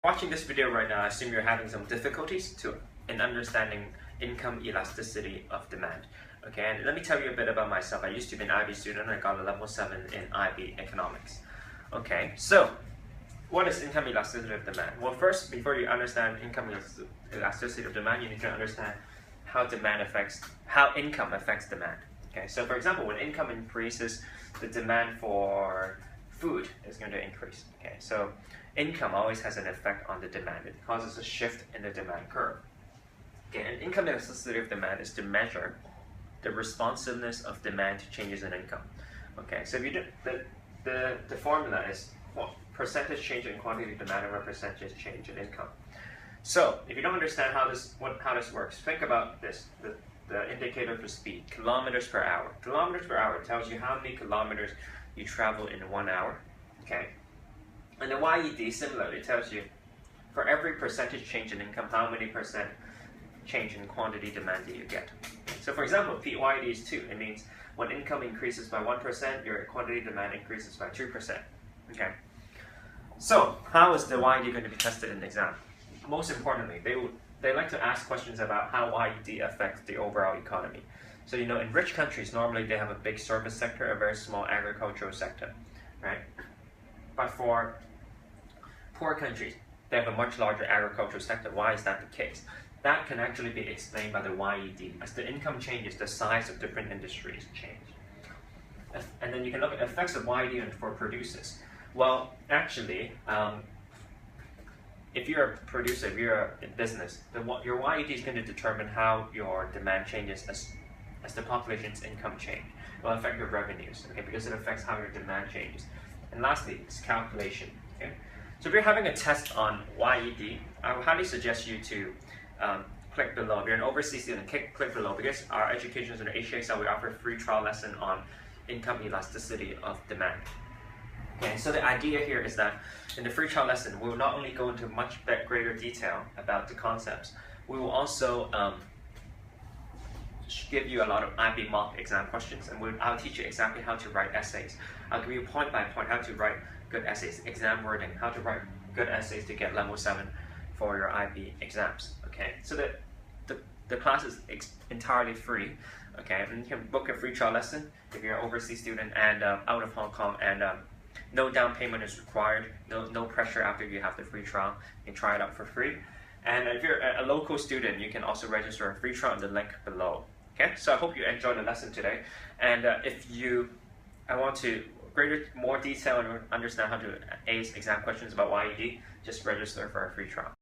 Watching this video right now, I assume you're having some difficulties in understanding income elasticity of demand. Okay, and let me tell you a bit about myself. I used to be an IB student. I got a level 7 in IB economics. Okay, so what is income elasticity of demand? Well, first, before you understand income elasticity of demand, you need to understand how income affects demand. Okay, so for example, when income increases, the demand for food is going to increase. Okay, so income always has an effect on the demand. It causes a shift in the demand curve. Okay, and income elasticity of demand is to measure the responsiveness of demand to changes in income. Okay, so if you do, the formula is percentage change in quantity of demand over percentage change in income. So if you don't understand how this works, think about this. The indicator for speed, kilometers per hour. Kilometers per hour tells you how many kilometers you travel in 1 hour. Okay, and the YED similarly tells you for every percentage change in income, how many percent change in quantity demand do you get. So for example, if YED is 2, it means when income increases by 1%, your quantity demand increases by 2%. Okay. So how is the YED going to be tested in the exam? Most importantly, they like to ask questions about how YED affects the overall economy. So in rich countries, normally they have a big service sector, a very small agricultural sector, right? But for poor countries, they have a much larger agricultural sector. Why is that the case? That can actually be explained by the YED. As the income changes, the size of different industries change. And then you can look at effects of YED for producers. Well, actually, if you're a producer, if you're in business, your YED is going to determine how your demand changes as the population's income change. It will affect your revenues, okay, because it affects how your demand changes. And lastly, it's calculation. Okay? So if you're having a test on YED, I would highly suggest you to click below. If you're an overseas student, click below, because our education is under HEXL. We offer a free trial lesson on income elasticity of demand. Okay, so the idea here is that in the free trial lesson, we will not only go into much greater detail about the concepts, we will also give you a lot of IB mock exam questions, and I'll teach you exactly how to write essays. I'll give you point by point how to write good essays, exam wording, how to write good essays to get level 7 for your IB exams. Okay, so the class is entirely free. Okay, and you can book a free trial lesson if you're an overseas student and out of Hong Kong, and no down payment is required, no pressure after you have the free trial. You can try it out for free. And if you're a local student, you can also register a free trial in the link below. Okay, so I hope you enjoyed the lesson today. And if I want to more detail and understand how to ace exam questions about YED, just register for a free trial.